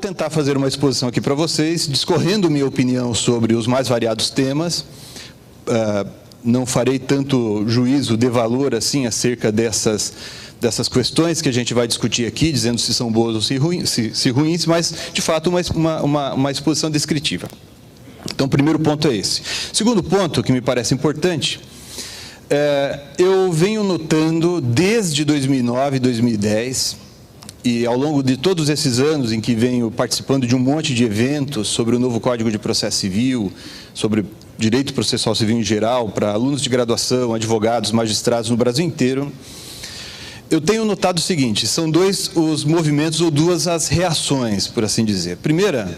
tentar fazer uma exposição aqui para vocês, discorrendo minha opinião sobre os mais variados temas. Não farei tanto juízo de valor assim acerca dessas questões que a gente vai discutir aqui, dizendo se são boas ou se ruins, mas, de fato, uma exposição descritiva. Então, o primeiro ponto é esse. Segundo ponto, que me parece importante, eu venho notando desde 2009, 2010, e ao longo de todos esses anos em que venho participando de um monte de eventos sobre o novo Código de Processo Civil, sobre direito processual civil em geral, para alunos de graduação, advogados, magistrados no Brasil inteiro, eu tenho notado o seguinte: são dois os movimentos ou duas as reações, por assim dizer. Primeira,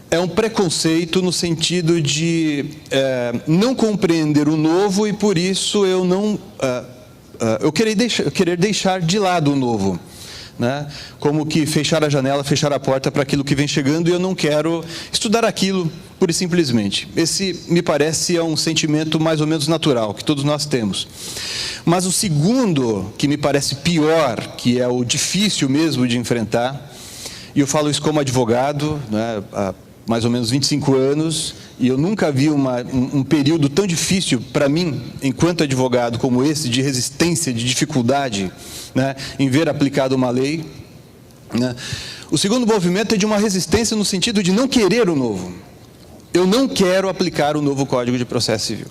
é um preconceito no sentido de não compreender o novo e, por isso, eu querer deixar de lado o novo. Né? Como que fechar a janela, fechar a porta para aquilo que vem chegando, e eu não quero estudar aquilo pura e simplesmente. Esse, me parece, é um sentimento mais ou menos natural, que todos nós temos. Mas o segundo, que me parece pior, que é o difícil mesmo de enfrentar, e eu falo isso como advogado, né, há mais ou menos 25 anos, e eu nunca vi um período tão difícil para mim, enquanto advogado, como esse, de resistência, de dificuldade, né, em ver aplicada uma lei. Né. O segundo movimento é de uma resistência no sentido de não querer o novo. Eu não quero aplicar o novo Código de Processo Civil.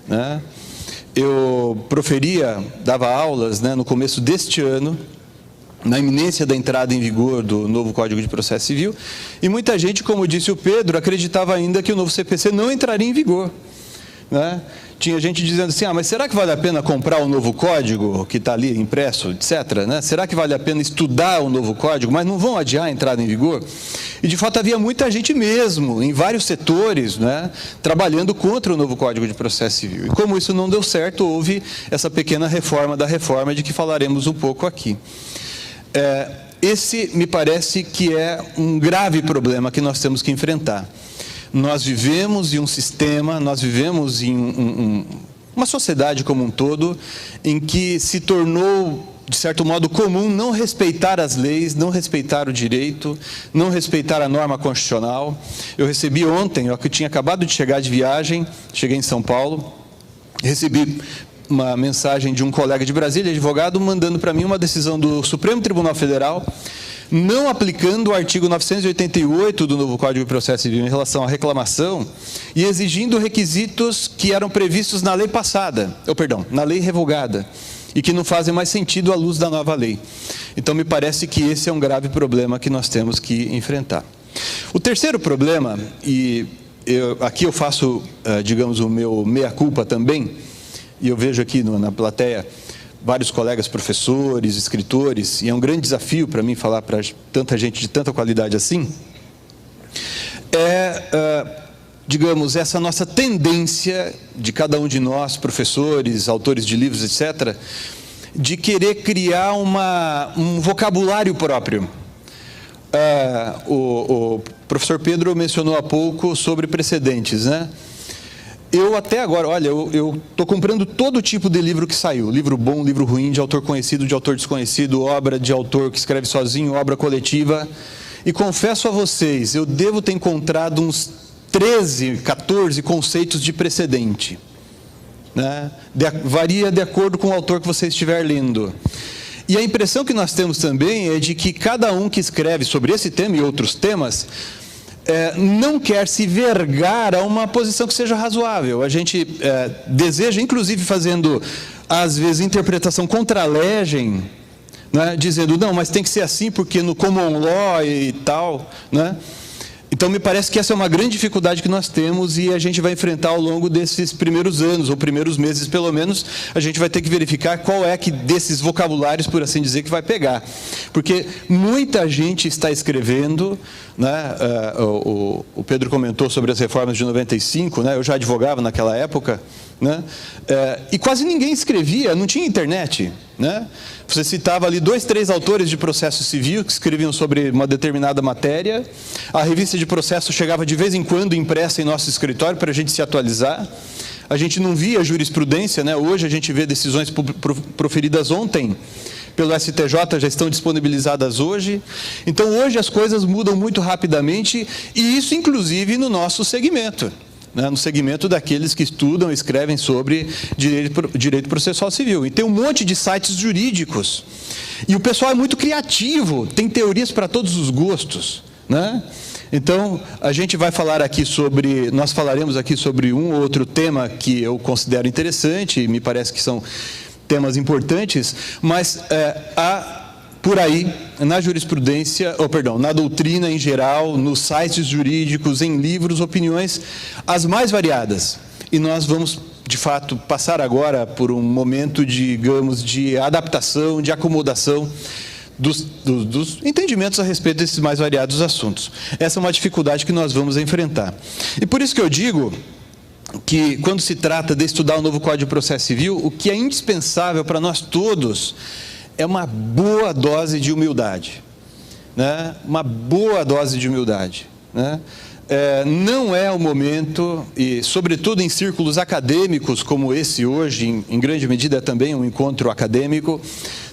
Né. Eu dava aulas, né, no começo deste ano, na iminência da entrada em vigor do novo Código de Processo Civil, e muita gente, como disse o Pedro, acreditava ainda que o novo CPC não entraria em vigor. Né? Tinha gente dizendo assim, mas será que vale a pena comprar o novo código que está ali impresso, etc. Né? Será que vale a pena estudar o novo código, mas não vão adiar a entrada em vigor? E, de fato, havia muita gente mesmo, em vários setores, né, trabalhando contra o novo Código de Processo Civil. E como isso não deu certo, houve essa pequena reforma da reforma, de que falaremos um pouco aqui. Esse me parece que é um grave problema que nós temos que enfrentar. Nós vivemos em um sistema, nós vivemos em uma sociedade como um todo, em que se tornou, de certo modo, comum não respeitar as leis, não respeitar o direito, não respeitar a norma constitucional. Eu recebi ontem, eu tinha acabado de chegar de viagem, cheguei em São Paulo, recebi uma mensagem de um colega de Brasília, advogado, mandando para mim uma decisão do Supremo Tribunal Federal, não aplicando o artigo 988 do novo Código de Processo Civil em relação à reclamação e exigindo requisitos que eram previstos na lei passada, na lei revogada, e que não fazem mais sentido à luz da nova lei. Então, me parece que esse é um grave problema que nós temos que enfrentar. O terceiro problema, e aqui eu faço, digamos, o meu meia-culpa também, e eu vejo aqui na plateia vários colegas professores, escritores, e é um grande desafio para mim falar para tanta gente de tanta qualidade assim, digamos, essa nossa tendência de cada um de nós, professores, autores de livros, etc., de querer criar um vocabulário próprio. O professor Pedro mencionou há pouco sobre precedentes, né? Eu até agora, olha, eu estou comprando todo tipo de livro que saiu. Livro bom, livro ruim, de autor conhecido, de autor desconhecido, obra de autor que escreve sozinho, obra coletiva. E confesso a vocês, eu devo ter encontrado uns 13, 14 conceitos de precedente. Né? Varia de acordo com o autor que você estiver lendo. E a impressão que nós temos também é de que cada um que escreve sobre esse tema e outros temas não quer se vergar a uma posição que seja razoável. A gente deseja, inclusive fazendo, às vezes, interpretação contra a legem, né, dizendo, não, mas tem que ser assim porque no common law e tal. Né? Então, me parece que essa é uma grande dificuldade que nós temos e a gente vai enfrentar ao longo desses primeiros anos, ou primeiros meses, pelo menos, a gente vai ter que verificar qual é que desses vocabulários, por assim dizer, que vai pegar. Porque muita gente está escrevendo, né? O Pedro comentou sobre as reformas de 95, né? Eu já advogava naquela época, né? E quase ninguém escrevia, não tinha internet. Né? Você citava ali 2, 3 autores de processo civil que escreviam sobre uma determinada matéria, a revista de processo chegava de vez em quando impressa em nosso escritório para a gente se atualizar, a gente não via jurisprudência, né? Hoje a gente vê decisões proferidas ontem, pelo STJ já estão disponibilizadas hoje. Então, hoje as coisas mudam muito rapidamente, e isso inclusive no nosso segmento, né? No segmento daqueles que estudam e escrevem sobre direito processual civil. E tem um monte de sites jurídicos. E o pessoal é muito criativo, tem teorias para todos os gostos, né? Então, nós falaremos aqui sobre um ou outro tema que eu considero interessante, e me parece que são temas importantes, mas há por aí, na jurisprudência, na doutrina em geral, nos sites jurídicos, em livros, opiniões as mais variadas. E nós vamos, de fato, passar agora por um momento, digamos, de adaptação, de acomodação dos entendimentos a respeito desses mais variados assuntos. Essa é uma dificuldade que nós vamos enfrentar. E por isso que eu digo que, quando se trata de estudar o novo Código de Processo Civil, o que é indispensável para nós todos é uma boa dose de humildade, né? Uma boa dose de humildade, né? Não é o momento, e sobretudo em círculos acadêmicos como esse hoje, em grande medida também um encontro acadêmico,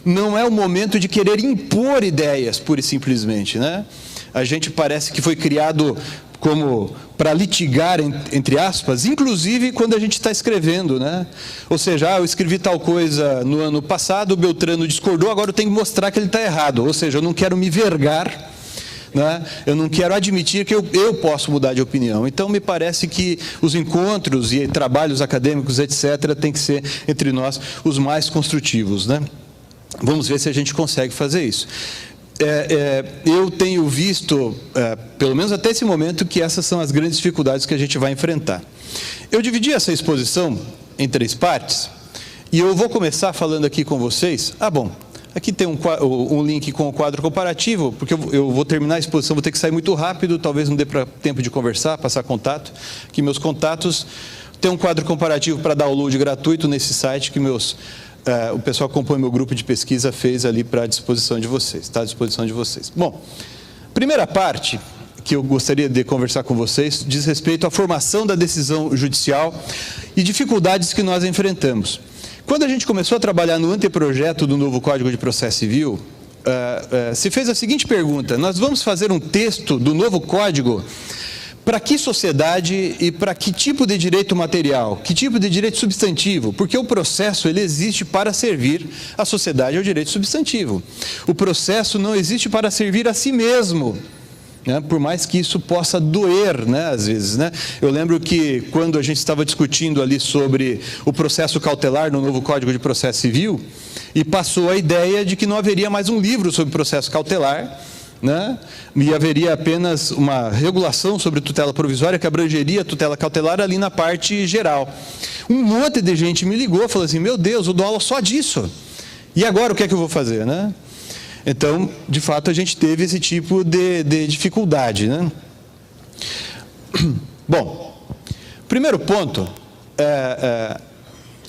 não é o momento de querer impor ideias, pura e simplesmente, né? A gente parece que foi criado como para litigar, entre aspas, inclusive quando a gente está escrevendo, né? Ou seja, eu escrevi tal coisa no ano passado, o Beltrano discordou, agora eu tenho que mostrar que ele está errado. Ou seja, eu não quero me vergar, né? Eu não quero admitir que eu posso mudar de opinião. Então, me parece que os encontros e trabalhos acadêmicos, etc., tem que ser, entre nós, os mais construtivos, né? Vamos ver se a gente consegue fazer isso. Eu tenho visto, pelo menos até esse momento, que essas são as grandes dificuldades que a gente vai enfrentar. Eu dividi essa exposição em 3 partes, e eu vou começar falando aqui com vocês. Aqui tem um link com o quadro comparativo, porque eu vou terminar a exposição, vou ter que sair muito rápido, talvez não dê tempo de conversar, passar contato. Aqui meus contatos, tem um quadro comparativo para download gratuito nesse site que o pessoal que compõe meu grupo de pesquisa fez ali para a disposição de vocês, está à disposição de vocês. Bom, primeira parte que eu gostaria de conversar com vocês diz respeito à formação da decisão judicial e dificuldades que nós enfrentamos. Quando a gente começou a trabalhar no anteprojeto do novo Código de Processo Civil, se fez a seguinte pergunta: nós vamos fazer um texto do novo Código para que sociedade e para que tipo de direito material, que tipo de direito substantivo? Porque o processo ele existe para servir a sociedade ao direito substantivo. O processo não existe para servir a si mesmo, né? Por mais que isso possa doer, né? Às vezes, né? Eu lembro que quando a gente estava discutindo ali sobre o processo cautelar no novo Código de Processo Civil, e passou a ideia de que não haveria mais um livro sobre processo cautelar, né? E haveria apenas uma regulação sobre tutela provisória que abrangeria a tutela cautelar ali na parte geral. Um monte de gente me ligou e falou assim: meu Deus, eu dou aula só disso, e agora o que é que eu vou fazer, né? Então, de fato, a gente teve esse tipo de dificuldade, né? Bom, primeiro ponto,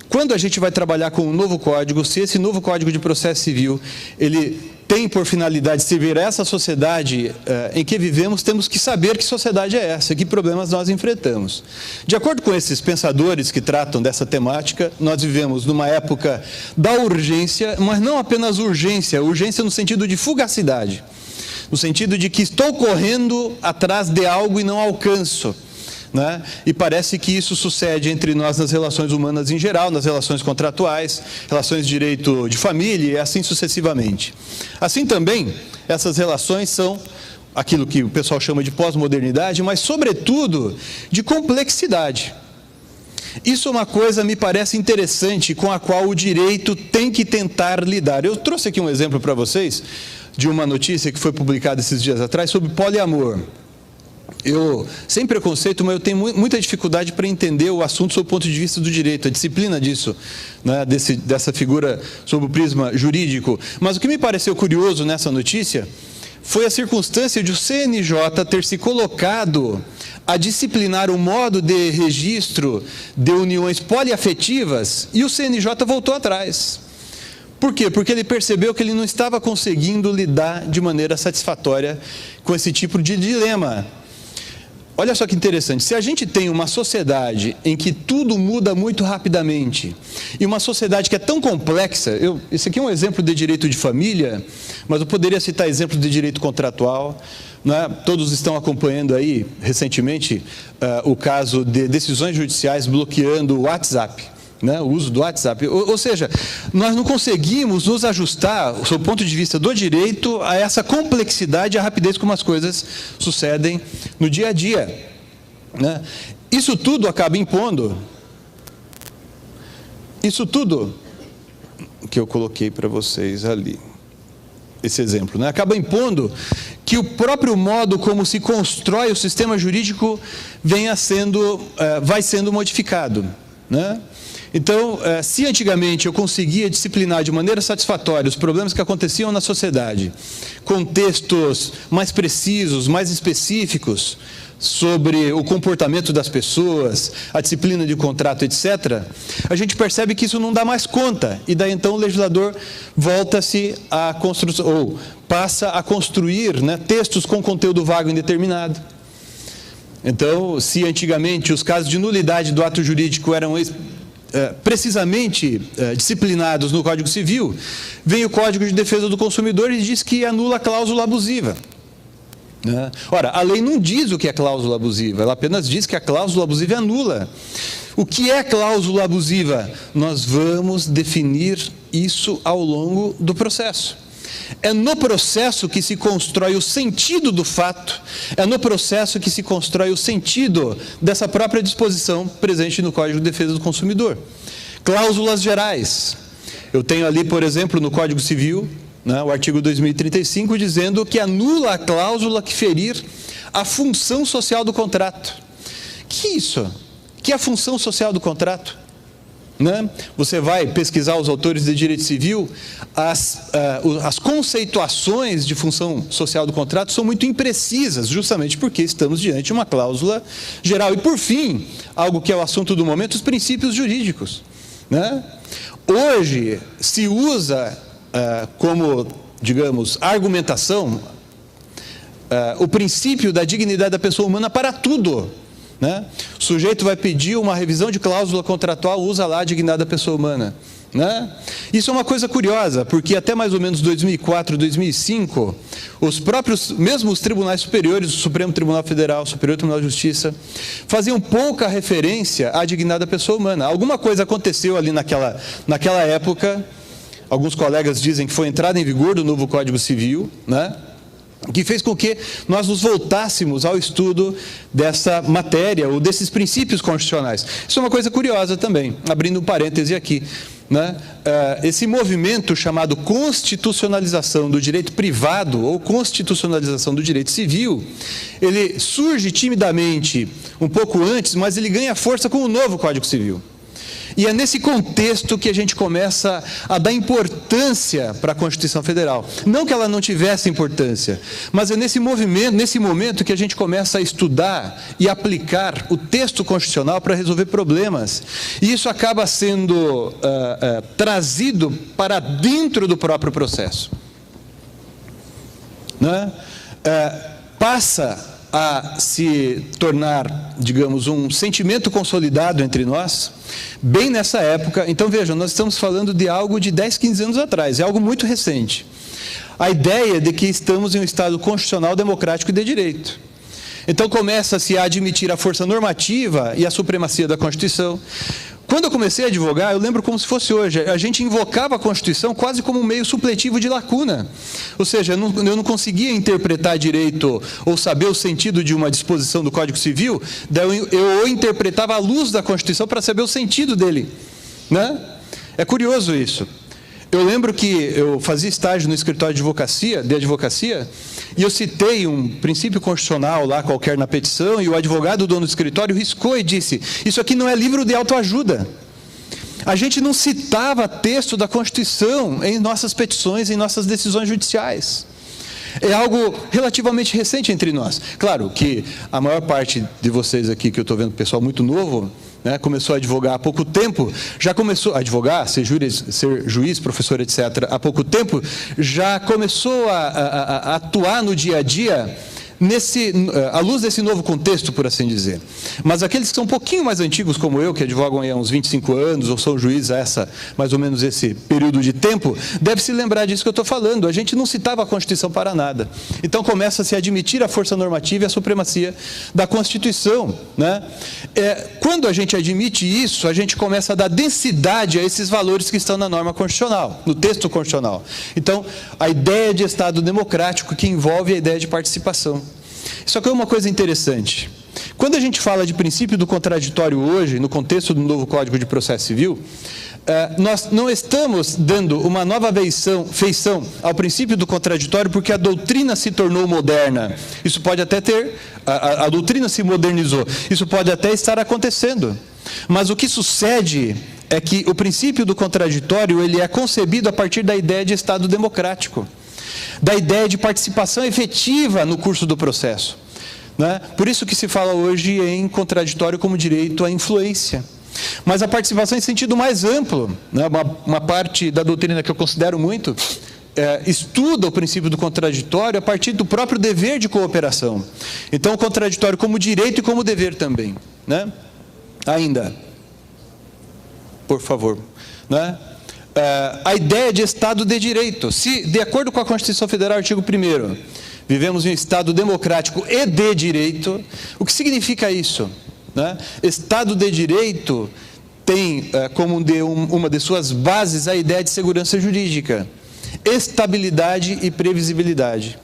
quando a gente vai trabalhar com um novo código, se esse novo Código de Processo Civil, ele tem por finalidade servir a essa sociedade em que vivemos, temos que saber que sociedade é essa, que problemas nós enfrentamos. De acordo com esses pensadores que tratam dessa temática, nós vivemos numa época da urgência, mas não apenas urgência no sentido de fugacidade, no sentido de que estou correndo atrás de algo e não alcanço, né? E parece que isso sucede entre nós nas relações humanas em geral, nas relações contratuais, relações de direito de família e assim sucessivamente. Assim também, essas relações são aquilo que o pessoal chama de pós-modernidade, mas sobretudo de complexidade. Isso é uma coisa, me parece interessante, com a qual o direito tem que tentar lidar. Eu trouxe aqui um exemplo para vocês de uma notícia que foi publicada esses dias atrás sobre poliamor. Eu, sem preconceito, mas eu tenho muita dificuldade para entender o assunto sob o ponto de vista do direito, a disciplina disso, né, dessa figura sob o prisma jurídico. Mas o que me pareceu curioso nessa notícia foi a circunstância de o CNJ ter se colocado a disciplinar o modo de registro de uniões poliafetivas e o CNJ voltou atrás. Por quê? Porque ele percebeu que ele não estava conseguindo lidar de maneira satisfatória com esse tipo de dilema. olha só que interessante, se a gente tem uma sociedade em que tudo muda muito rapidamente, e uma sociedade que é tão complexa, esse aqui é um exemplo de direito de família, mas eu poderia citar exemplos de direito contratual, né? Todos estão acompanhando aí, recentemente, o caso de decisões judiciais bloqueando o WhatsApp. Né, o uso do WhatsApp, ou seja, nós não conseguimos nos ajustar, do ponto de vista do direito, a essa complexidade e a rapidez como as coisas sucedem no dia a dia. Né? Isso tudo acaba impondo, isso tudo que eu coloquei para vocês ali, esse exemplo, né, acaba impondo que o próprio modo como se constrói o sistema jurídico vai sendo modificado, né? Então, se antigamente eu conseguia disciplinar de maneira satisfatória os problemas que aconteciam na sociedade, com textos mais precisos, mais específicos, sobre o comportamento das pessoas, a disciplina de contrato, etc., a gente percebe que isso não dá mais conta, e daí então o legislador volta-se à construção, ou passa a construir, né, textos com conteúdo vago indeterminado. Então, se antigamente os casos de nulidade do ato jurídico eram precisamente disciplinados no Código Civil, vem o Código de Defesa do Consumidor e diz que anula a cláusula abusiva. Ora, a lei não diz o que é cláusula abusiva, ela apenas diz que a cláusula abusiva é nula. O que é cláusula abusiva? Nós vamos definir isso ao longo do processo. É no processo que se constrói o sentido do fato, é no processo que se constrói o sentido dessa própria disposição presente no Código de Defesa do Consumidor. Cláusulas gerais. Eu tenho ali, por exemplo, no Código Civil, né, o artigo 2035, dizendo que anula a cláusula que ferir a função social do contrato. Que isso? Que é a função social do contrato? Né? Você vai pesquisar os autores de direito civil, as conceituações de função social do contrato são muito imprecisas, justamente porque estamos diante de uma cláusula geral. E, por fim, algo que é o assunto do momento, os princípios jurídicos. Né? Hoje se usa como, digamos, argumentação o princípio da dignidade da pessoa humana para tudo. Né? O sujeito vai pedir uma revisão de cláusula contratual, usa lá a dignidade da pessoa humana. Né? Isso é uma coisa curiosa, porque até mais ou menos 2004, 2005, mesmo os tribunais superiores, o Supremo Tribunal Federal, o Superior Tribunal de Justiça, faziam pouca referência à dignidade da pessoa humana. Alguma coisa aconteceu ali naquela época, alguns colegas dizem que foi a entrada em vigor do novo Código Civil, né? Que fez com que nós nos voltássemos ao estudo dessa matéria, ou desses princípios constitucionais. Isso é uma coisa curiosa também, abrindo um parêntese aqui. Né? Esse movimento chamado constitucionalização do direito privado, ou constitucionalização do direito civil, ele surge timidamente um pouco antes, mas ele ganha força com o novo Código Civil. E é nesse contexto que a gente começa a dar importância para a Constituição Federal. Não que ela não tivesse importância, mas é nesse momento que a gente começa a estudar e aplicar o texto constitucional para resolver problemas. E isso acaba sendo trazido para dentro do próprio processo. Né? Passa a se tornar, digamos, um sentimento consolidado entre nós, bem nessa época. Então, vejam, nós estamos falando de algo de 10, 15 anos atrás, é algo muito recente. A ideia de que estamos em um Estado constitucional, democrático e de direito. Então, começa-se a admitir a força normativa e a supremacia da Constituição. Quando eu comecei a advogar, eu lembro como se fosse hoje, a gente invocava a Constituição quase como um meio supletivo de lacuna. Ou seja, eu não conseguia interpretar direito ou saber o sentido de uma disposição do Código Civil, daí eu interpretava à luz da Constituição para saber o sentido dele. Né? É curioso isso. Eu lembro que eu fazia estágio no escritório de advocacia, e eu citei um princípio constitucional lá qualquer na petição, e o advogado, o dono do escritório, riscou e disse: isso aqui não é livro de autoajuda. A gente não citava texto da Constituição em nossas petições, em nossas decisões judiciais. É algo relativamente recente entre nós. Claro que a maior parte de vocês aqui, que eu estou vendo pessoal muito novo, né, começou a advogar há pouco tempo, já começou a advogar, ser juiz, professor, etc., há pouco tempo, já começou a atuar no dia a dia à luz desse novo contexto, por assim dizer. Mas aqueles que são um pouquinho mais antigos, como eu, que advogam há uns 25 anos, ou são juízes há mais ou menos esse período de tempo, deve se lembrar disso que eu estou falando. A gente não citava a Constituição para nada. Então começa a se admitir a força normativa e a supremacia da Constituição, né? Quando a gente admite isso, a gente começa a dar densidade a esses valores que estão na norma constitucional, no texto constitucional. Então, a ideia de Estado democrático que envolve a ideia de participação. Isso aqui é uma coisa interessante. Quando a gente fala de princípio do contraditório hoje, no contexto do novo Código de Processo Civil, nós não estamos dando uma nova feição ao princípio do contraditório porque a doutrina se tornou moderna. Isso pode até a doutrina se modernizou. Isso pode até estar acontecendo. Mas o que sucede é que o princípio do contraditório ele é concebido a partir da ideia de Estado democrático, da ideia de participação efetiva no curso do processo, né? Por isso que se fala hoje em contraditório como direito à influência. Mas a participação em sentido mais amplo, né? Uma parte da doutrina que eu considero muito, estuda o princípio do contraditório a partir do próprio dever de cooperação. Então, o contraditório como direito e como dever também, né? Ainda, por favor, né? A ideia de Estado de Direito. Se, de acordo com a Constituição Federal, artigo 1º, vivemos em um Estado democrático e de direito, o que significa isso, né? Estado de Direito tem como uma de suas bases a ideia de segurança jurídica, estabilidade e previsibilidade,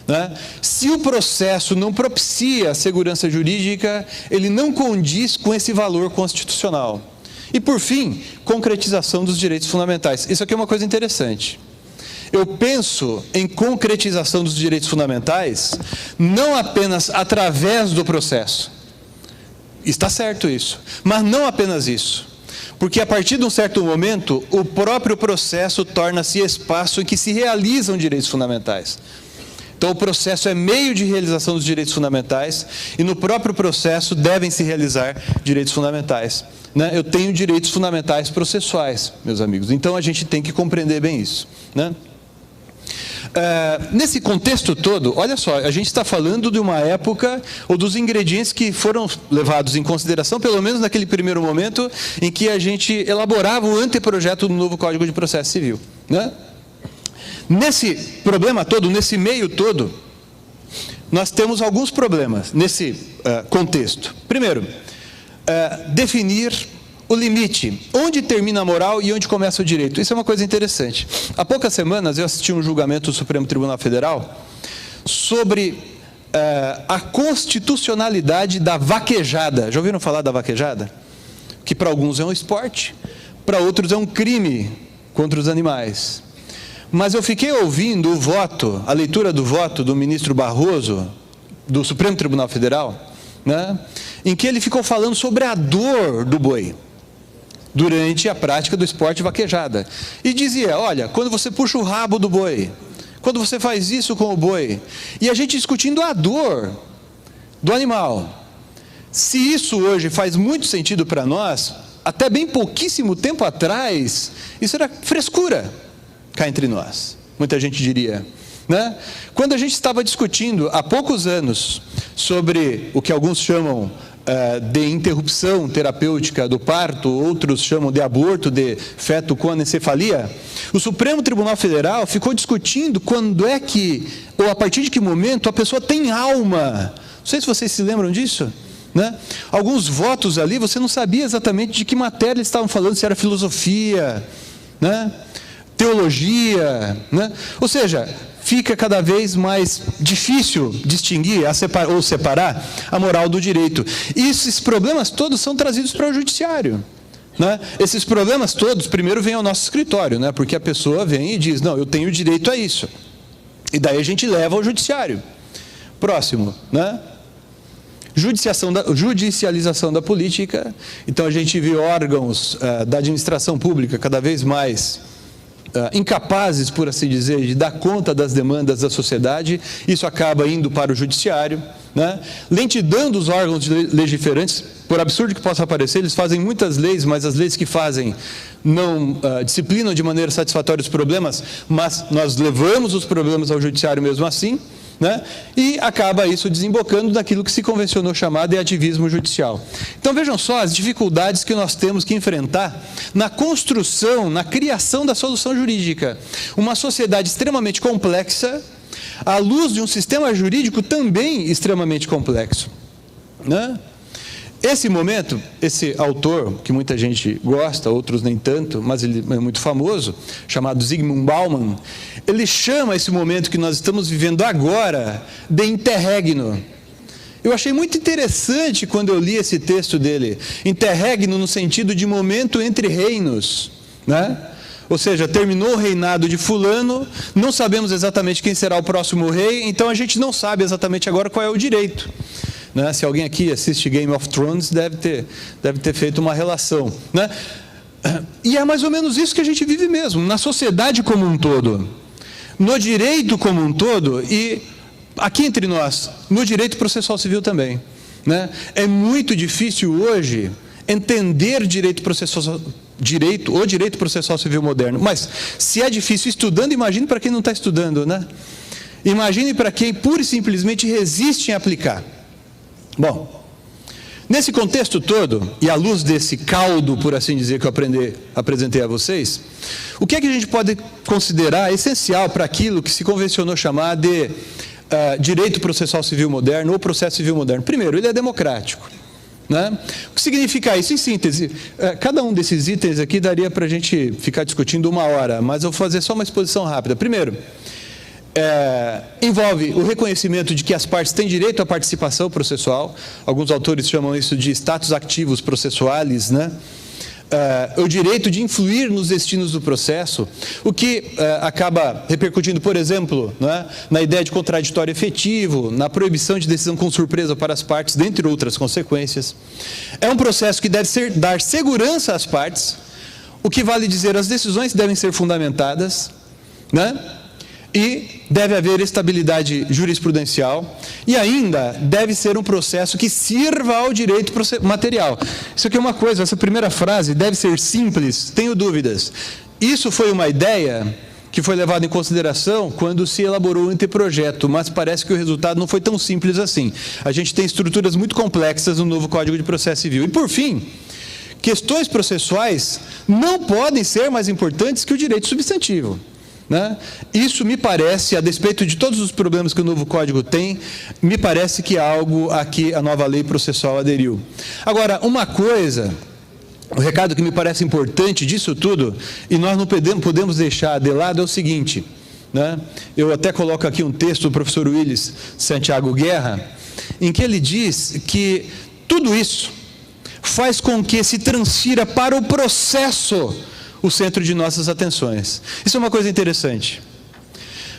né? Se o processo não propicia a segurança jurídica, ele não condiz com esse valor constitucional. E, por fim, concretização dos direitos fundamentais. Isso aqui é uma coisa interessante. Eu penso em concretização dos direitos fundamentais não apenas através do processo. Está certo isso, mas não apenas isso. Porque a partir de um certo momento, o próprio processo torna-se espaço em que se realizam direitos fundamentais. Então, o processo é meio de realização dos direitos fundamentais e no próprio processo devem se realizar direitos fundamentais, né? Eu tenho direitos fundamentais processuais, meus amigos. Então, a gente tem que compreender bem isso, né? Nesse contexto todo, olha só, a gente está falando de uma época ou dos ingredientes que foram levados em consideração, pelo menos naquele primeiro momento em que a gente elaborava o anteprojeto do novo Código de Processo Civil, né? Nesse problema todo, nesse meio todo, nós temos alguns problemas nesse contexto. Primeiro, definir o limite, onde termina a moral e onde começa o direito. Isso é uma coisa interessante. Há poucas semanas eu assisti um julgamento do Supremo Tribunal Federal sobre a constitucionalidade da vaquejada. Já ouviram falar da vaquejada? Que para alguns é um esporte, para outros é um crime contra os animais. Mas eu fiquei ouvindo a leitura do voto do ministro Barroso, do Supremo Tribunal Federal, né, em que ele ficou falando sobre a dor do boi durante a prática do esporte vaquejada. E dizia, olha, quando você puxa o rabo do boi, quando você faz isso com o boi, e a gente discutindo a dor do animal. Se isso hoje faz muito sentido para nós, até bem pouquíssimo tempo atrás, isso era frescura cá entre nós, muita gente diria, né? Quando a gente estava discutindo há poucos anos sobre o que alguns chamam de interrupção terapêutica do parto, outros chamam de aborto de feto com anencefalia, o Supremo Tribunal Federal ficou discutindo quando é que, ou a partir de que momento, a pessoa tem alma. Não sei se vocês se lembram disso, né? Alguns votos ali, você não sabia exatamente de que matéria eles estavam falando, se era filosofia, né? Teologia, né? Ou seja, fica cada vez mais difícil distinguir ou separar a moral do direito. E esses problemas todos são trazidos para o judiciário, né? Esses problemas todos, primeiro vêm ao nosso escritório, né? Porque a pessoa vem e diz, não, eu tenho direito a isso. E daí a gente leva ao judiciário. Próximo, né? Judicialização da política. Então a gente vê órgãos da administração pública cada vez mais incapazes, por assim dizer, de dar conta das demandas da sociedade. Isso acaba indo para o judiciário, né? Lentidão dos órgãos legiferantes, por absurdo que possa parecer, eles fazem muitas leis, mas as leis que fazem não disciplinam de maneira satisfatória os problemas, mas nós levamos os problemas ao judiciário mesmo assim, né? E acaba isso desembocando naquilo que se convencionou chamar de ativismo judicial. Então vejam só as dificuldades que nós temos que enfrentar na construção, na criação da solução jurídica. Uma sociedade extremamente complexa, à luz de um sistema jurídico também extremamente complexo, né? Esse momento, esse autor, que muita gente gosta, outros nem tanto, mas ele é muito famoso, chamado Zygmunt Bauman, ele chama esse momento que nós estamos vivendo agora de interregno. Eu achei muito interessante quando eu li esse texto dele, interregno no sentido de momento entre reinos, né? Ou seja, terminou o reinado de fulano, não sabemos exatamente quem será o próximo rei, então a gente não sabe exatamente agora qual é o direito. Né? Se alguém aqui assiste Game of Thrones, deve ter feito uma relação. Né? E é mais ou menos isso que a gente vive mesmo, na sociedade como um todo, no direito como um todo e, aqui entre nós, no direito processual civil também. Né? É muito difícil hoje entender direito processual civil moderno, mas se é difícil estudando, imagine para quem não está estudando, né? Imagine para quem pura e simplesmente resiste em aplicar. Bom, nesse contexto todo, e à luz desse caldo, por assim dizer, que eu apresentei a vocês, o que é que a gente pode considerar essencial para aquilo que se convencionou chamar de direito processual civil moderno ou processo civil moderno? Primeiro, ele é democrático. Né? O que significa isso? Em síntese, cada um desses itens aqui daria para a gente ficar discutindo 1 hora, mas eu vou fazer só uma exposição rápida. Primeiro, envolve o reconhecimento de que as partes têm direito à participação processual, alguns autores chamam isso de status activos processuais, né? O direito de influir nos destinos do processo, o que acaba repercutindo, por exemplo, né, na ideia de contraditório efetivo, na proibição de decisão com surpresa para as partes, dentre outras consequências. É um processo que deve dar segurança às partes, o que vale dizer, as decisões devem ser fundamentadas, né? E deve haver estabilidade jurisprudencial e ainda deve ser um processo que sirva ao direito material. Isso aqui é uma coisa, essa primeira frase, deve ser simples, tenho dúvidas. Isso foi uma ideia que foi levada em consideração quando se elaborou o anteprojeto, mas parece que o resultado não foi tão simples assim. A gente tem estruturas muito complexas no novo Código de Processo Civil. E por fim, questões processuais não podem ser mais importantes que o direito substantivo. Né? Isso me parece, a despeito de todos os problemas que o novo Código tem, me parece que é algo a que a nova lei processual aderiu. Agora, uma coisa, o recado que me parece importante disso tudo, e nós não podemos deixar de lado, é o seguinte, né? Eu até coloco aqui um texto do professor Willis Santiago Guerra, em que ele diz que tudo isso faz com que se transfira para o processo o centro de nossas atenções. Isso é uma coisa interessante.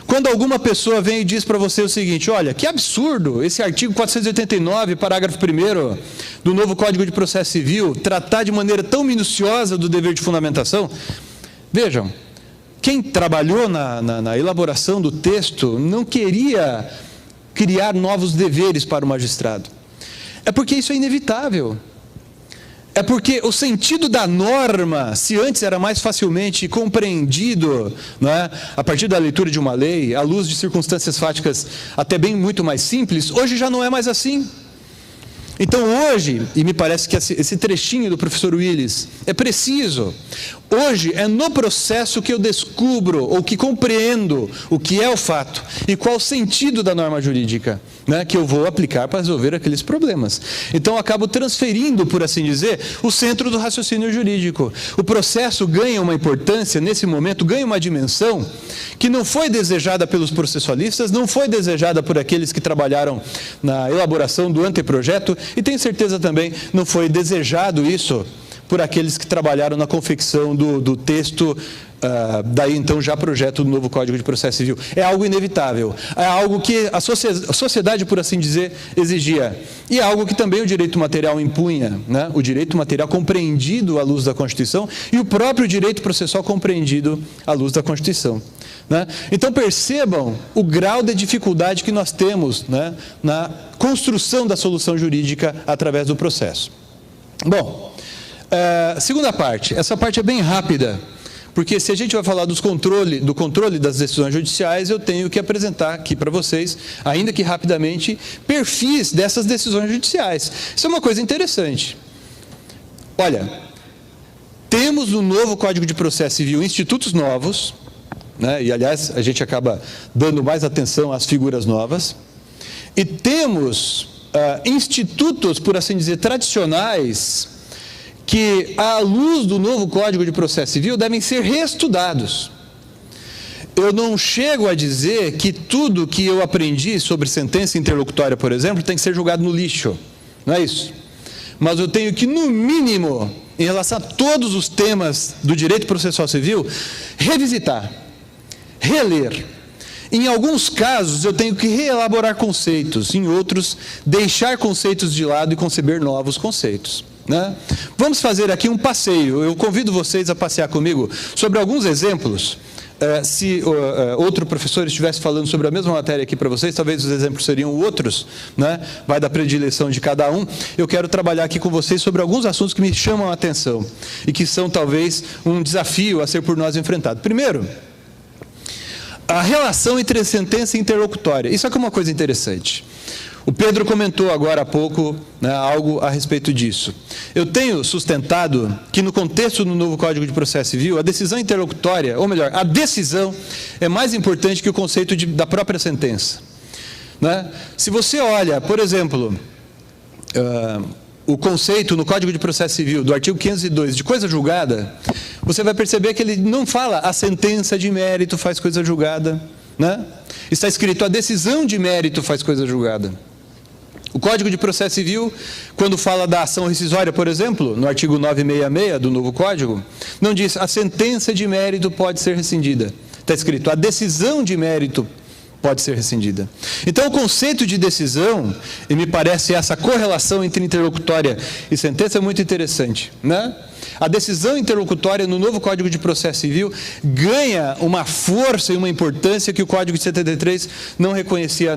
Quando alguma pessoa vem e diz para você o seguinte, olha, que absurdo esse artigo 489, parágrafo 1º do novo Código de Processo Civil, tratar de maneira tão minuciosa do dever de fundamentação. Vejam, quem trabalhou na elaboração do texto não queria criar novos deveres para o magistrado. É porque isso é inevitável. É porque o sentido da norma, se antes era mais facilmente compreendido, né, a partir da leitura de uma lei, à luz de circunstâncias fáticas até bem muito mais simples, hoje já não é mais assim. Então hoje, e me parece que esse trechinho do professor Willis é preciso, hoje é no processo que eu descubro, ou que compreendo o que é o fato e qual o sentido da norma jurídica, né, que eu vou aplicar para resolver aqueles problemas. Então eu acabo transferindo, por assim dizer, o centro do raciocínio jurídico. O processo ganha uma importância, nesse momento, ganha uma dimensão que não foi desejada pelos processualistas, não foi desejada por aqueles que trabalharam na elaboração do anteprojeto, e tenho certeza também não foi desejado isso por aqueles que trabalharam na confecção do texto, daí então já projeto do novo Código de Processo Civil. É algo inevitável, é algo que a sociedade, por assim dizer, exigia. E é algo que também o direito material impunha, né? O direito material compreendido à luz da Constituição e o próprio direito processual compreendido à luz da Constituição. Né? Então percebam o grau de dificuldade que nós temos, né, na construção da solução jurídica através do processo. Bom, segunda parte, essa parte é bem rápida, Porque se a gente vai falar do controle das decisões judiciais, eu tenho que apresentar aqui para vocês, ainda que rapidamente, perfis dessas decisões judiciais. Isso é uma coisa interessante. Olha, temos no novo Código de Processo Civil institutos novos, né? E, aliás, a gente acaba dando mais atenção às figuras novas, e temos institutos, por assim dizer, tradicionais, que, à luz do novo Código de Processo Civil, devem ser reestudados. Eu não chego a dizer que tudo que eu aprendi sobre sentença interlocutória, por exemplo, tem que ser jogado no lixo. Não é isso. Mas eu tenho que, no mínimo, em relação a todos os temas do direito processual civil, revisitar, reler. Em alguns casos, eu tenho que reelaborar conceitos, em outros, deixar conceitos de lado e conceber novos conceitos, né? Vamos fazer aqui um passeio. Eu convido vocês a passear comigo sobre alguns exemplos. Se outro professor estivesse falando sobre a mesma matéria aqui para vocês, talvez os exemplos seriam outros, né? Vai da predileção de cada um. Eu quero trabalhar aqui com vocês sobre alguns assuntos que me chamam a atenção e que são talvez um desafio a ser por nós enfrentado. Primeiro, a relação entre a sentença e interlocutória. Isso aqui é uma coisa interessante. O Pedro comentou agora há pouco, né, algo a respeito disso. Eu tenho sustentado que no contexto do novo Código de Processo Civil, a decisão interlocutória, ou melhor, a decisão é mais importante que o conceito da própria sentença, né? Se você olha, por exemplo, o conceito no Código de Processo Civil do artigo 502 de coisa julgada, você vai perceber que ele não fala a sentença de mérito faz coisa julgada, né? Está escrito a decisão de mérito faz coisa julgada. O Código de Processo Civil, quando fala da ação rescisória, por exemplo, no artigo 966 do novo Código, não diz a sentença de mérito pode ser rescindida. Está escrito a decisão de mérito pode ser rescindida. Então, o conceito de decisão, e me parece essa correlação entre interlocutória e sentença é muito interessante, né? A decisão interlocutória no novo Código de Processo Civil ganha uma força e uma importância que o Código de 73 não reconhecia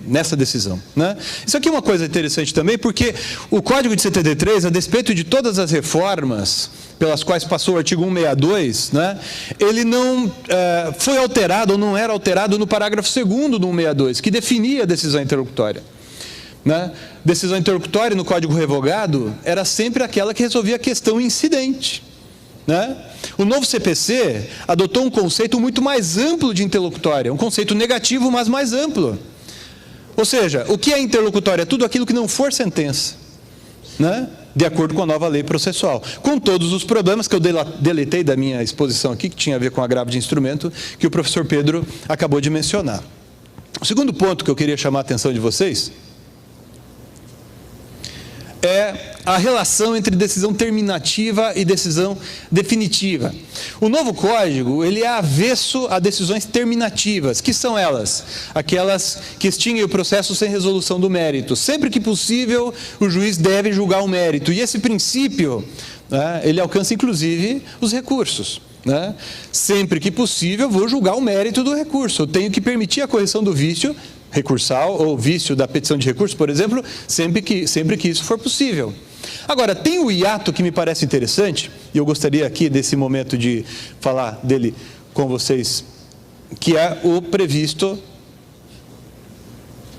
nessa decisão, né? Isso aqui é uma coisa interessante também, porque o Código de 73, a despeito de todas as reformas pelas quais passou o artigo 162, né, ele não foi alterado ou não era alterado no parágrafo 2º do 162, que definia a decisão interlocutória, né? Decisão interlocutória no Código Revogado era sempre aquela que resolvia a questão incidente, né? O novo CPC adotou um conceito muito mais amplo de interlocutória, um conceito negativo, mas mais amplo. Ou seja, o que é interlocutória? É tudo aquilo que não for sentença, né? De acordo com a nova lei processual, com todos os problemas que eu deletei da minha exposição aqui, que tinha a ver com agravo de instrumento, que o professor Pedro acabou de mencionar. O segundo ponto que eu queria chamar a atenção de vocês é a relação entre decisão terminativa e decisão definitiva. O novo Código, ele é avesso a decisões terminativas, que são elas? Aquelas que extinguem o processo sem resolução do mérito. Sempre que possível, o juiz deve julgar o mérito. E esse princípio, né, ele alcança inclusive os recursos, né? Sempre que possível, vou julgar o mérito do recurso. Eu tenho que permitir a correção do vício recursal ou vício da petição de recurso, por exemplo, sempre que isso for possível. Agora, tem o hiato que me parece interessante, e eu gostaria aqui desse momento de falar dele com vocês, que é o previsto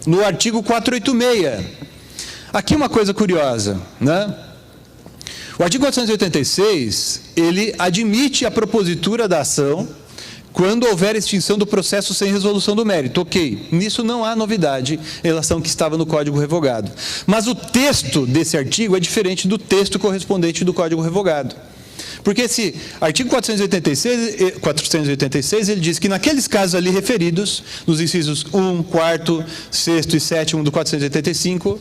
no artigo 486. Aqui uma coisa curiosa, né? O artigo 486, ele admite a propositura da ação quando houver extinção do processo sem resolução do mérito. Ok, nisso não há novidade em relação ao que estava no Código Revogado. Mas o texto desse artigo é diferente do texto correspondente do Código Revogado. Porque esse artigo 486, ele diz que naqueles casos ali referidos, nos incisos 1, 4º, 6º e 7º do 485,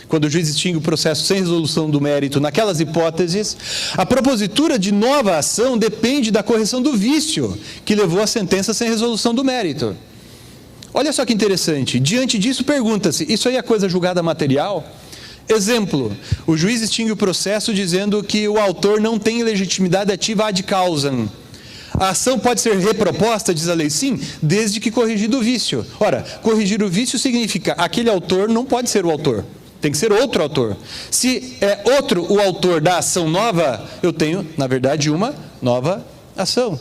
quando o juiz extingue o processo sem resolução do mérito, naquelas hipóteses, a propositura de nova ação depende da correção do vício que levou à sentença sem resolução do mérito. Olha só que interessante, diante disso pergunta-se, isso aí é coisa julgada material? Exemplo, o juiz extingue o processo dizendo que o autor não tem legitimidade ativa ad causam. A ação pode ser reproposta, diz a lei, sim, desde que corrigido o vício. Ora, corrigir o vício significa aquele autor não pode ser o autor. Tem que ser outro autor. Se é outro o autor da ação nova, eu tenho, na verdade, uma nova ação.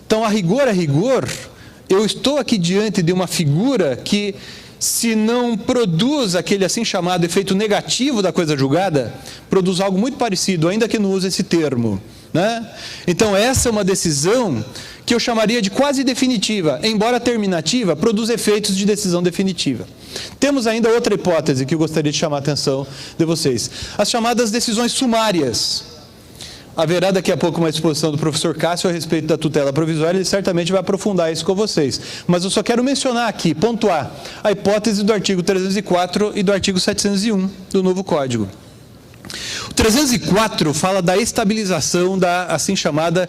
Então, a rigor, eu estou aqui diante de uma figura que, se não produz aquele assim chamado efeito negativo da coisa julgada, produz algo muito parecido, ainda que não use esse termo, né? Então, essa é uma decisão que eu chamaria de quase definitiva, embora terminativa, produz efeitos de decisão definitiva. Temos ainda outra hipótese que eu gostaria de chamar a atenção de vocês, as chamadas decisões sumárias. Haverá daqui a pouco uma exposição do professor Cássio a respeito da tutela provisória, ele certamente vai aprofundar isso com vocês. Mas eu só quero mencionar aqui, pontuar, a hipótese do artigo 304 e do artigo 701 do novo Código. O 304 fala da estabilização da assim chamada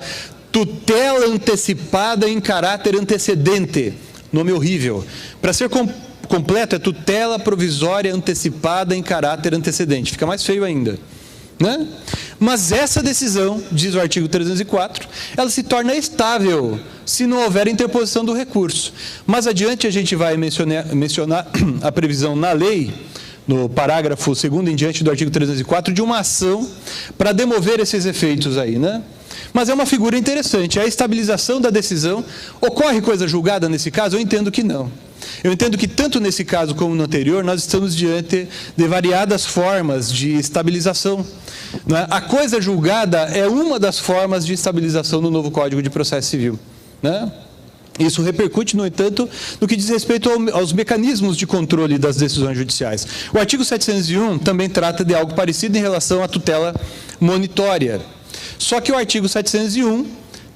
tutela antecipada em caráter antecedente. Nome horrível. Para ser completo, é tutela provisória antecipada em caráter antecedente. Fica mais feio ainda, né? Mas essa decisão, diz o artigo 304, ela se torna estável se não houver interposição do recurso. Mais adiante a gente vai mencionar a previsão na lei, no parágrafo 2º em diante do artigo 304, de uma ação para demover esses efeitos aí, né? Mas é uma figura interessante, a estabilização da decisão. Ocorre coisa julgada nesse caso? Eu entendo que não. Eu entendo que tanto nesse caso como no anterior, nós estamos diante de variadas formas de estabilização, né? A coisa julgada é uma das formas de estabilização no novo Código de Processo Civil, né? Isso repercute, no entanto, no que diz respeito aos mecanismos de controle das decisões judiciais. O artigo 701 também trata de algo parecido em relação à tutela monitória. Só que o artigo 701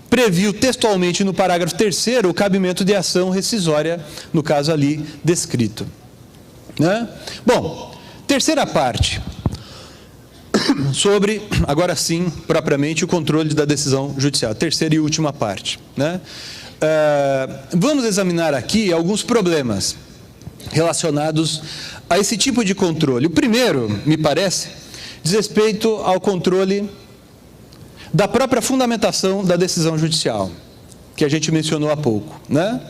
previu textualmente no parágrafo 3º o cabimento de ação rescisória, no caso ali descrito, né? Bom, terceira parte, sobre, agora sim, propriamente, o controle da decisão judicial. Terceira e última parte, né? Vamos examinar aqui alguns problemas relacionados a esse tipo de controle. O primeiro, me parece, diz respeito ao controle da própria fundamentação da decisão judicial, que a gente mencionou há pouco, né?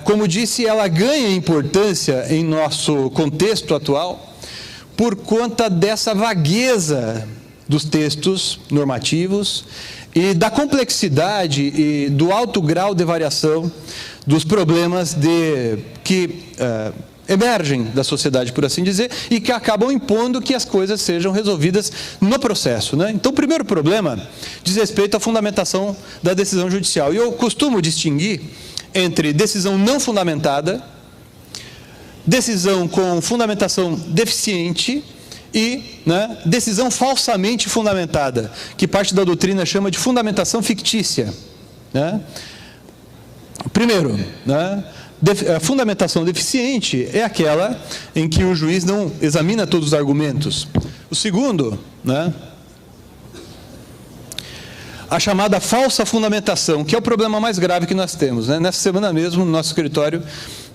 Como disse, ela ganha importância em nosso contexto atual por conta dessa vagueza dos textos normativos e da complexidade e do alto grau de variação dos problemas que emergem da sociedade, por assim dizer, e que acabam impondo que as coisas sejam resolvidas no processo, né? Então, o primeiro problema diz respeito à fundamentação da decisão judicial. E eu costumo distinguir entre decisão não fundamentada, decisão com fundamentação deficiente e, né, decisão falsamente fundamentada, que parte da doutrina chama de fundamentação fictícia, né? Primeiro, né, a fundamentação deficiente é aquela em que o juiz não examina todos os argumentos. O segundo, né, a chamada falsa fundamentação, que é o problema mais grave que nós temos, né? Nessa semana mesmo, no nosso escritório,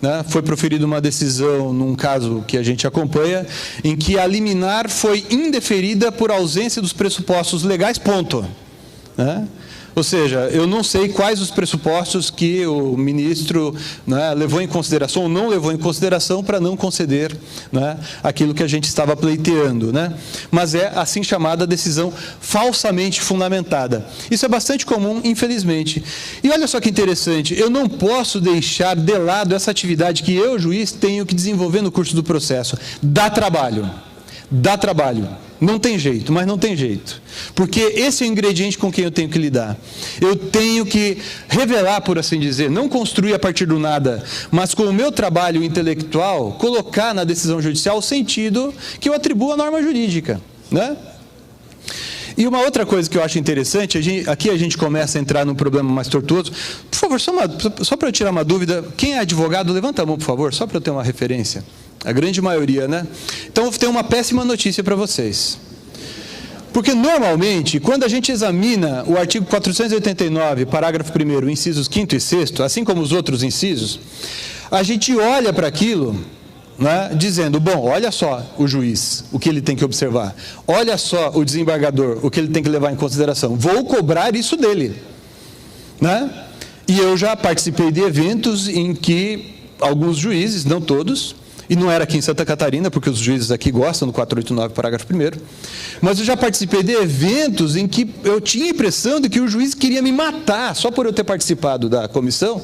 né, foi proferida uma decisão num caso que a gente acompanha, em que a liminar foi indeferida por ausência dos pressupostos legais, ponto, né? Ou seja, eu não sei quais os pressupostos que o ministro, né, levou em consideração ou não levou em consideração para não conceder, né, aquilo que a gente estava pleiteando, né? Mas é assim chamada decisão falsamente fundamentada. Isso é bastante comum, infelizmente. E olha só que interessante, eu não posso deixar de lado essa atividade que eu, juiz, tenho que desenvolver no curso do processo. Dá trabalho. Dá trabalho. Não tem jeito, mas não tem jeito. Porque esse é o ingrediente com quem eu tenho que lidar. Eu tenho que revelar, por assim dizer, não construir a partir do nada, mas com o meu trabalho intelectual, colocar na decisão judicial o sentido que eu atribuo à norma jurídica, né? E uma outra coisa que eu acho interessante, aqui a gente começa a entrar num problema mais tortuoso. Por favor, só para eu tirar uma dúvida, quem é advogado, levanta a mão, por favor, só para eu ter uma referência. A grande maioria, né? Então, eu tenho uma péssima notícia para vocês. Porque, normalmente, quando a gente examina o artigo 489, parágrafo 1º, incisos 5º e 6º, assim como os outros incisos, a gente olha para aquilo, né, dizendo, bom, olha só o juiz, o que ele tem que observar. Olha só o desembargador, o que ele tem que levar em consideração. Vou cobrar isso dele, né? E eu já participei de eventos em que alguns juízes, não todos, e não era aqui em Santa Catarina, porque os juízes aqui gostam do 489, parágrafo 1º, mas eu já participei de eventos em que eu tinha a impressão de que o juiz queria me matar, só por eu ter participado da comissão,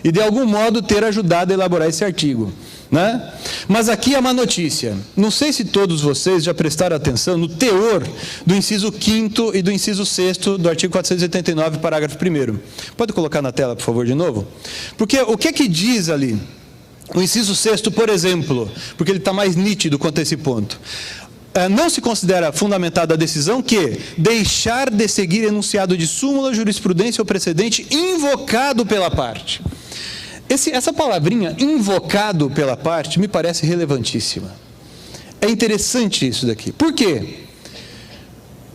e de algum modo ter ajudado a elaborar esse artigo, né? Mas aqui é uma notícia. Não sei se todos vocês já prestaram atenção no teor do inciso 5º e do inciso 6º do artigo 489, parágrafo 1º. Pode colocar na tela, por favor, de novo? Porque o que é que diz ali? O inciso 6º, por exemplo, porque ele está mais nítido quanto a esse ponto. Não se considera fundamentada a decisão que deixar de seguir enunciado de súmula, jurisprudência ou precedente invocado pela parte. Essa palavrinha, invocado pela parte, me parece relevantíssima. É interessante isso daqui. Por quê?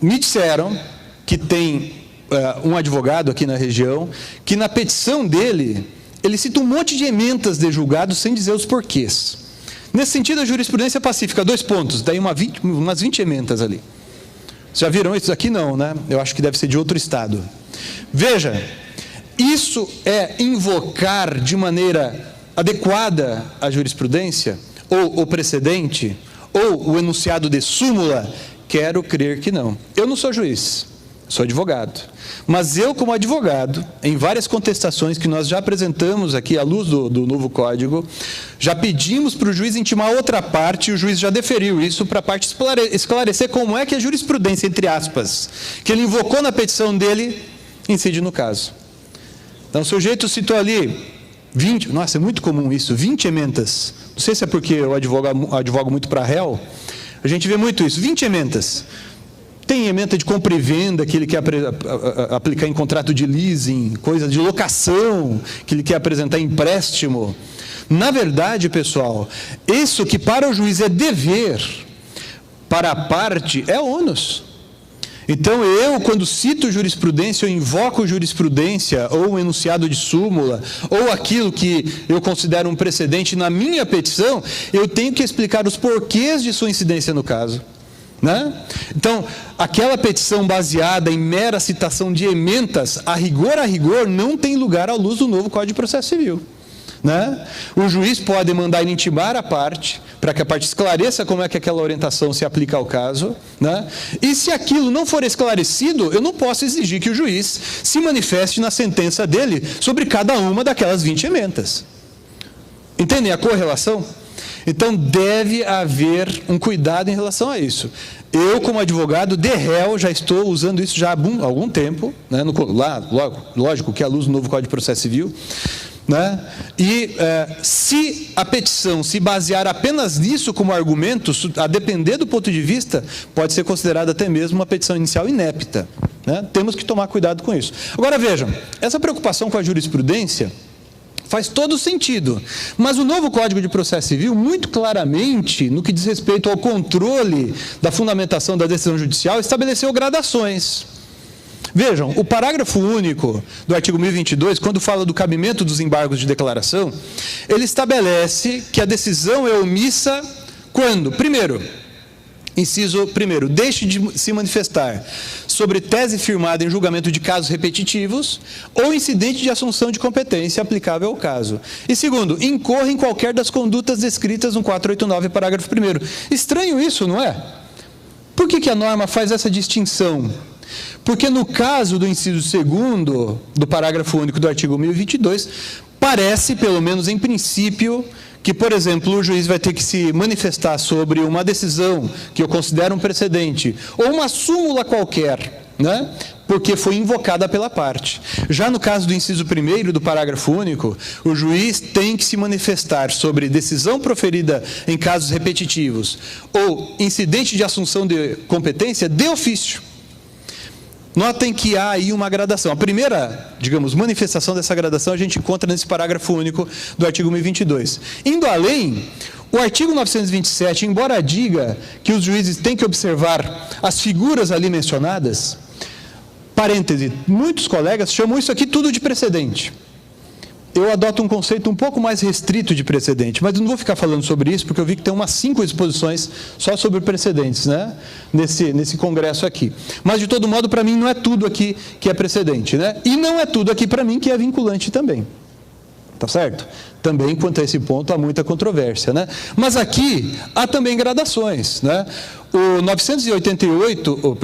Me disseram que tem um advogado aqui na região, que na petição dele, ele cita um monte de emendas de julgado sem dizer os porquês. Nesse sentido, a jurisprudência pacífica, 2 pontos, daí umas 20 emendas ali. Já viram isso aqui? Não, né? Eu acho que deve ser de outro estado. Veja, isso é invocar de maneira adequada a jurisprudência, ou o precedente, ou o enunciado de súmula? Quero crer que não. Eu não sou juiz, sou advogado. Mas eu, como advogado, em várias contestações que nós já apresentamos aqui à luz do novo código, já pedimos para o juiz intimar outra parte, e o juiz já deferiu isso para a parte esclarecer como é que a jurisprudência, entre aspas, que ele invocou na petição dele, incide no caso. Então, o sujeito citou ali 20, nossa, é muito comum isso, 20 emendas. Não sei se é porque eu advogo muito para réu, a gente vê muito isso, 20 emendas. Tem emenda de compra e venda que ele quer aplicar em contrato de leasing, coisa de locação que ele quer apresentar em empréstimo. Na verdade, pessoal, isso que para o juiz é dever, para a parte é ônus. Então, eu, quando cito jurisprudência, eu invoco jurisprudência, ou um enunciado de súmula, ou aquilo que eu considero um precedente na minha petição, eu tenho que explicar os porquês de sua incidência no caso, né? Então, aquela petição baseada em mera citação de emendas, a rigor, não tem lugar à luz do novo Código de Processo Civil, né? O juiz pode mandar intimar a parte, para que a parte esclareça como é que aquela orientação se aplica ao caso, né? E se aquilo não for esclarecido, eu não posso exigir que o juiz se manifeste na sentença dele sobre cada uma daquelas 20 emendas. Entendem a correlação? Então, deve haver um cuidado em relação a isso. Eu, como advogado de réu, já estou usando isso já há algum tempo, né? Lógico que é à luz do novo Código de Processo Civil, né? E se a petição se basear apenas nisso como argumento, a depender do ponto de vista, pode ser considerada até mesmo uma petição inicial inepta, né? Temos que tomar cuidado com isso. Agora vejam, essa preocupação com a jurisprudência faz todo sentido, mas o novo Código de Processo Civil, muito claramente, no que diz respeito ao controle da fundamentação da decisão judicial, estabeleceu gradações. Vejam, o parágrafo único do artigo 1022, quando fala do cabimento dos embargos de declaração, ele estabelece que a decisão é omissa quando, primeiro, inciso primeiro, deixe de se manifestar sobre tese firmada em julgamento de casos repetitivos ou incidente de assunção de competência aplicável ao caso. E segundo, incorra em qualquer das condutas descritas no 489, parágrafo 1º. Estranho isso, não é? Por que a norma faz essa distinção? Porque no caso do inciso 2º do parágrafo único do artigo 1022, parece, pelo menos em princípio, que, por exemplo, o juiz vai ter que se manifestar sobre uma decisão que eu considero um precedente, ou uma súmula qualquer, né? Porque foi invocada pela parte. Já no caso do inciso 1º do parágrafo único, o juiz tem que se manifestar sobre decisão proferida em casos repetitivos ou incidente de assunção de competência de ofício. Notem que há aí uma gradação. A primeira, digamos, manifestação dessa gradação a gente encontra nesse parágrafo único do artigo 1022. Indo além, o artigo 927, embora diga que os juízes têm que observar as figuras ali mencionadas, parêntese, muitos colegas chamam isso aqui tudo de precedente. Eu adoto um conceito um pouco mais restrito de precedente, mas eu não vou ficar falando sobre isso, porque eu vi que tem umas 5 exposições só sobre precedentes, né? Nesse congresso aqui. Mas, de todo modo, para mim, não é tudo aqui que é precedente, né? E não é tudo aqui para mim que é vinculante também. Tá certo? Também, quanto a esse ponto, há muita controvérsia, né? Mas aqui há também gradações, né? O 988,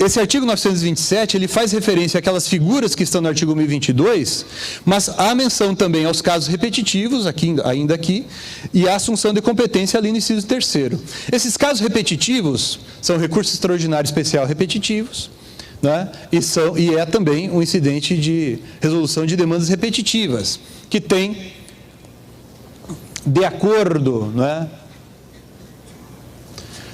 esse artigo 927, ele faz referência àquelas figuras que estão no artigo 1022, mas há menção também aos casos repetitivos, ainda aqui, e a assunção de competência ali no inciso 3º. Esses casos repetitivos são recursos extraordinários especial repetitivos, né? E é também um incidente de resolução de demandas repetitivas, que tem, de acordo, né?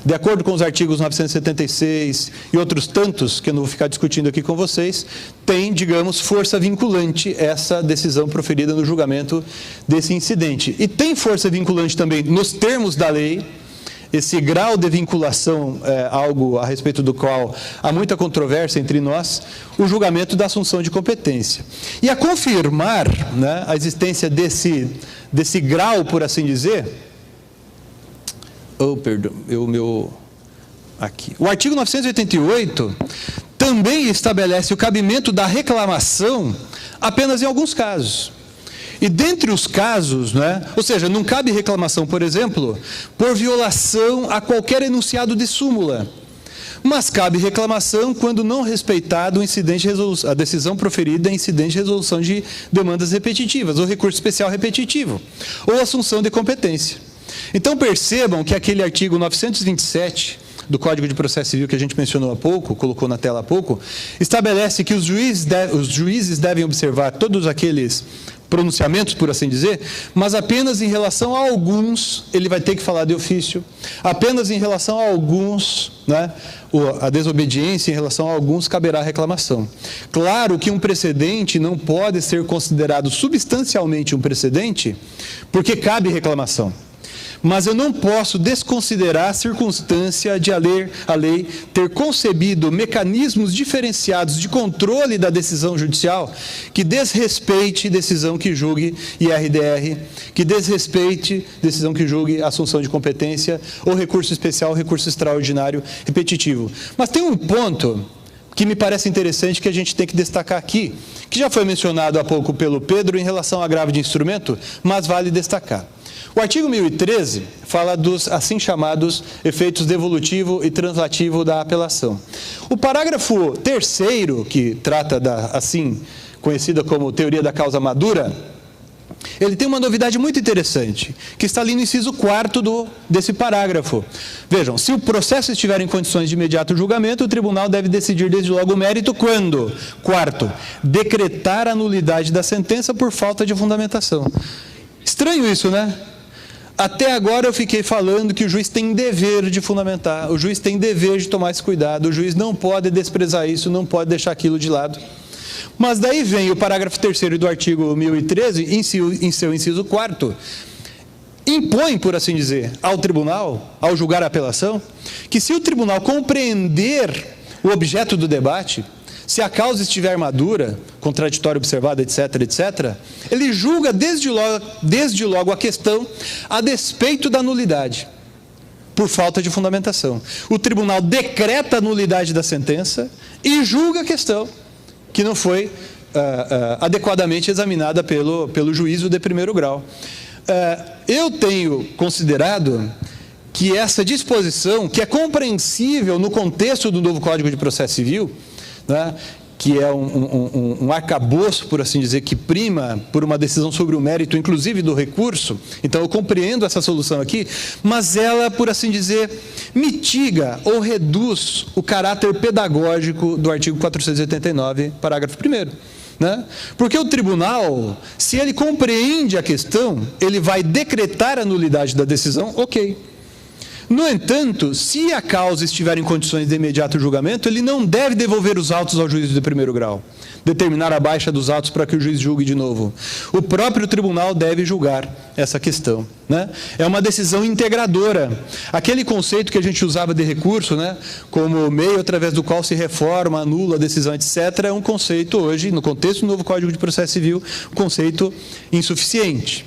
De acordo com os artigos 976 e outros tantos, que eu não vou ficar discutindo aqui com vocês, tem, digamos, força vinculante essa decisão proferida no julgamento desse incidente. E tem força vinculante também nos termos da lei. Esse grau de vinculação é algo a respeito do qual há muita controvérsia entre nós, o julgamento da assunção de competência. E a confirmar, né, a existência desse grau, por assim dizer, o artigo 988 também estabelece o cabimento da reclamação apenas em alguns casos. E dentre os casos, né, ou seja, não cabe reclamação, por exemplo, por violação a qualquer enunciado de súmula, mas cabe reclamação quando não respeitado a decisão proferida em incidente de resolução de demandas repetitivas, ou recurso especial repetitivo, ou assunção de competência. Então percebam que aquele artigo 927 do Código de Processo Civil que a gente mencionou há pouco, colocou na tela há pouco, estabelece que os juízes devem observar todos aqueles pronunciamentos, por assim dizer, mas apenas em relação a alguns ele vai ter que falar de ofício, apenas em relação a alguns, né, a desobediência em relação a alguns caberá reclamação. Claro que um precedente não pode ser considerado substancialmente um precedente, porque cabe reclamação. Mas eu não posso desconsiderar a circunstância de a lei ter concebido mecanismos diferenciados de controle da decisão judicial que desrespeite decisão que julgue IRDR, que desrespeite decisão que julgue assunção de competência ou recurso especial, recurso extraordinário repetitivo. Mas tem um ponto que me parece interessante que a gente tem que destacar aqui, que já foi mencionado há pouco pelo Pedro em relação a agravo de instrumento, mas vale destacar. O artigo 1013 fala dos assim chamados efeitos devolutivo e translativo da apelação. O parágrafo 3º, que trata da assim conhecida como teoria da causa madura, ele tem uma novidade muito interessante, que está ali no inciso 4º desse parágrafo. Vejam, se o processo estiver em condições de imediato julgamento, o tribunal deve decidir desde logo o mérito quando, quarto, decretar a nulidade da sentença por falta de fundamentação. Estranho isso, né? Até agora eu fiquei falando que o juiz tem dever de fundamentar, o juiz tem dever de tomar esse cuidado, o juiz não pode desprezar isso, não pode deixar aquilo de lado. Mas daí vem o parágrafo 3º do artigo 1013, em seu inciso 4º, impõe, por assim dizer, ao tribunal, ao julgar a apelação, que se o tribunal compreender o objeto do debate, se a causa estiver madura, contraditório observado, etc., etc., ele julga desde logo a questão a despeito da nulidade, por falta de fundamentação. O tribunal decreta a nulidade da sentença e julga a questão que não foi adequadamente examinada pelo juízo de primeiro grau. Eu tenho considerado que essa disposição, que é compreensível no contexto do novo Código de Processo Civil, né, que é um arcabouço, por assim dizer, que prima por uma decisão sobre o mérito, inclusive do recurso. Então, eu compreendo essa solução aqui, mas ela, por assim dizer, mitiga ou reduz o caráter pedagógico do artigo 489, parágrafo 1º. Né? Porque o tribunal, se ele compreende a questão, ele vai decretar a nulidade da decisão, ok. No entanto, se a causa estiver em condições de imediato julgamento, ele não deve devolver os autos ao juízo de primeiro grau, determinar a baixa dos autos para que o juiz julgue de novo. O próprio tribunal deve julgar essa questão. Né? É uma decisão integradora. Aquele conceito que a gente usava de recurso, né, como meio através do qual se reforma, anula a decisão, etc., é um conceito hoje, no contexto do novo Código de Processo Civil, um conceito insuficiente.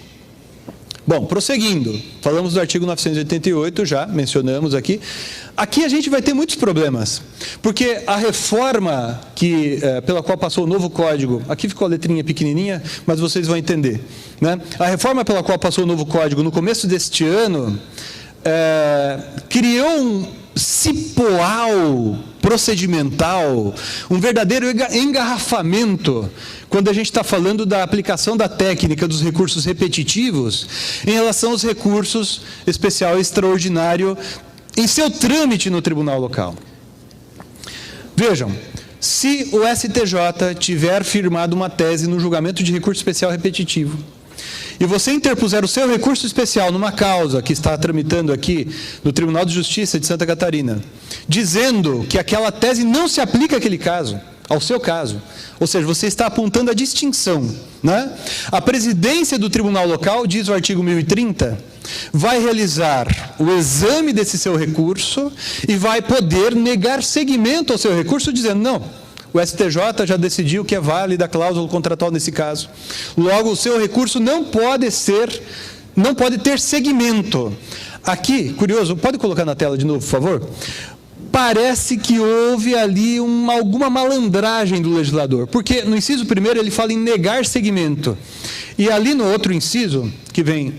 Bom, prosseguindo, falamos do artigo 988, já mencionamos aqui. Aqui a gente vai ter muitos problemas, porque a reforma pela qual passou o novo código, aqui ficou a letrinha pequenininha, mas vocês vão entender, né? A reforma pela qual passou o novo código no começo deste ano, criou um cipoal procedimental, um verdadeiro engarrafamento, quando a gente está falando da aplicação da técnica dos recursos repetitivos em relação aos recursos especial e extraordinário em seu trâmite no tribunal local. Vejam, se o STJ tiver firmado uma tese no julgamento de recurso especial repetitivo, e você interpuser o seu recurso especial numa causa que está tramitando aqui no Tribunal de Justiça de Santa Catarina, dizendo que aquela tese não se aplica àquele caso, ao seu caso, ou seja, você está apontando a distinção, né? A presidência do tribunal local, diz o artigo 1030, vai realizar o exame desse seu recurso e vai poder negar seguimento ao seu recurso, dizendo, não, o STJ já decidiu que é válida a cláusula contratual nesse caso. Logo, o seu recurso não pode ter seguimento. Aqui, curioso, pode colocar na tela de novo, por favor? Parece que houve ali alguma malandragem do legislador, porque no inciso 1º ele fala em negar seguimento, e ali no outro inciso, que vem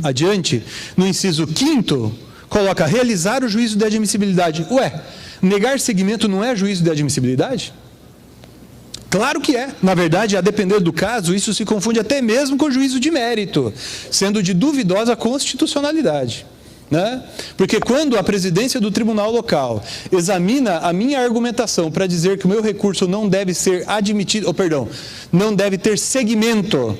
adiante, no inciso 5º, coloca realizar o juízo de admissibilidade. Ué, negar seguimento não é juízo de admissibilidade? Claro que é. Na verdade, a depender do caso, isso se confunde até mesmo com o juízo de mérito, sendo de duvidosa constitucionalidade, né? Porque quando a presidência do tribunal local examina a minha argumentação para dizer que o meu recurso não deve ser admitido, não deve ter seguimento,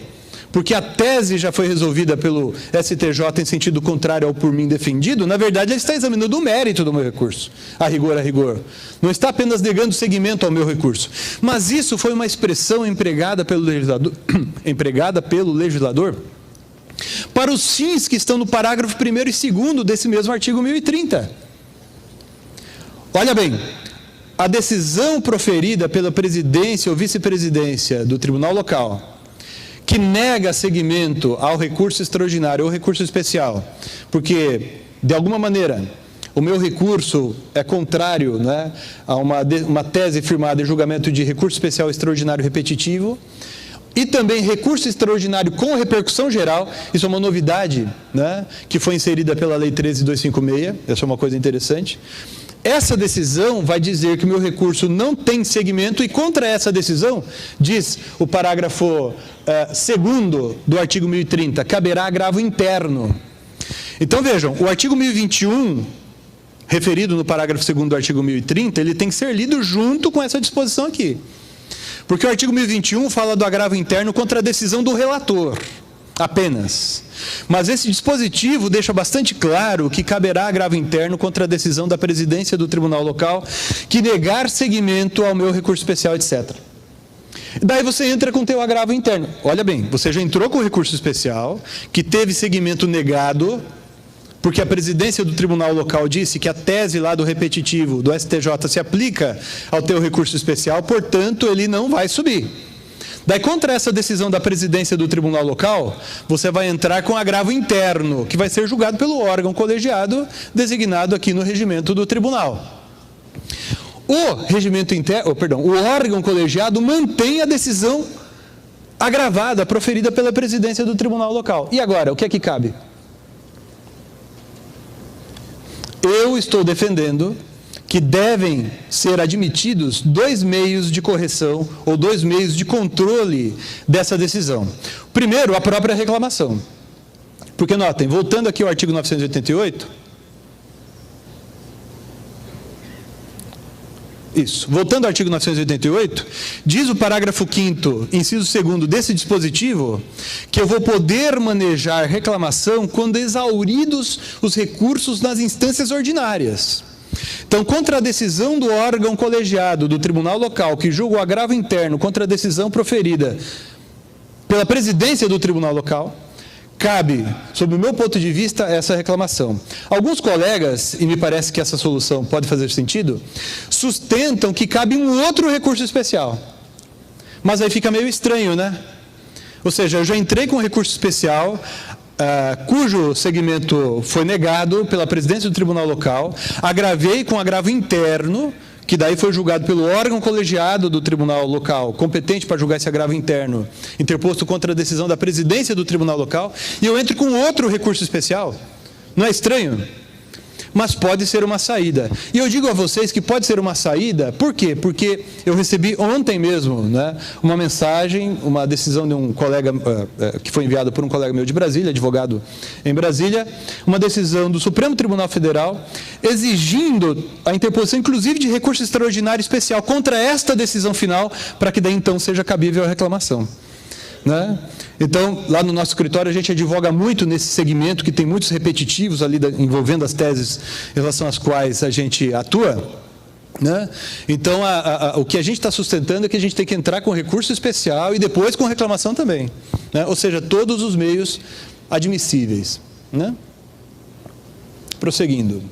porque a tese já foi resolvida pelo STJ em sentido contrário ao por mim defendido, na verdade ele está examinando o mérito do meu recurso, a rigor. Não está apenas negando seguimento ao meu recurso. Mas isso foi uma expressão empregada pelo legislador para os fins que estão no parágrafo 1º e 2º desse mesmo artigo 1030. Olha bem, a decisão proferida pela presidência ou vice-presidência do tribunal local, que nega seguimento ao recurso extraordinário ou recurso especial, porque, de alguma maneira, o meu recurso é contrário, né, a uma tese firmada em julgamento de recurso especial extraordinário repetitivo, e também recurso extraordinário com repercussão geral, isso é uma novidade, né, que foi inserida pela Lei 13.256, essa é uma coisa interessante. Essa decisão vai dizer que o meu recurso não tem seguimento, e contra essa decisão, diz o parágrafo 2º do artigo 1030, caberá agravo interno. Então vejam, o artigo 1021, referido no parágrafo 2º do artigo 1030, ele tem que ser lido junto com essa disposição aqui. Porque o artigo 1021 fala do agravo interno contra a decisão do relator, apenas. Mas esse dispositivo deixa bastante claro que caberá agravo interno contra a decisão da presidência do tribunal local que negar seguimento ao meu recurso especial, etc. Daí você entra com o teu agravo interno. Olha bem, você já entrou com o recurso especial, que teve seguimento negado, porque a presidência do tribunal local disse que a tese lá do repetitivo do STJ se aplica ao teu recurso especial, portanto, ele não vai subir. Daí, contra essa decisão da presidência do tribunal local, você vai entrar com agravo interno, que vai ser julgado pelo órgão colegiado designado aqui no regimento do tribunal. O órgão colegiado mantém a decisão agravada, proferida pela presidência do tribunal local. E agora, o que é que cabe? Eu estou defendendo que devem ser admitidos 2 meios de correção ou 2 meios de controle dessa decisão. Primeiro, a própria reclamação. Porque, notem, voltando aqui ao artigo 988... Voltando ao artigo 988, diz o parágrafo 5º, inciso 2º desse dispositivo, que eu vou poder manejar reclamação quando exauridos os recursos nas instâncias ordinárias. Então, contra a decisão do órgão colegiado do tribunal local, que julga o agravo interno contra a decisão proferida pela presidência do tribunal local, cabe, sob o meu ponto de vista, essa reclamação. Alguns colegas, e me parece que essa solução pode fazer sentido, sustentam que cabe um outro recurso especial. Mas aí fica meio estranho, né? Ou seja, eu já entrei com recurso especial, cujo segmento foi negado pela presidência do tribunal local, agravei com agravo interno, que daí foi julgado pelo órgão colegiado do tribunal local, competente para julgar esse agravo interno, interposto contra a decisão da presidência do tribunal local, e eu entro com outro recurso especial. Não é estranho? Mas pode ser uma saída. E eu digo a vocês que pode ser uma saída, por quê? Porque eu recebi ontem mesmo, né, uma mensagem, uma decisão de um colega, que foi enviada por um colega meu de Brasília, advogado em Brasília, uma decisão do Supremo Tribunal Federal, exigindo a interposição, inclusive, de recurso extraordinário especial contra esta decisão final, para que daí então seja cabível a reclamação. Né? Então, lá no nosso escritório, a gente advoga muito nesse segmento, que tem muitos repetitivos ali envolvendo as teses em relação às quais a gente atua. Né? Então, o que a gente está sustentando é que a gente tem que entrar com recurso especial e depois com reclamação também. Né? Ou seja, todos os meios admissíveis. Né? Prosseguindo.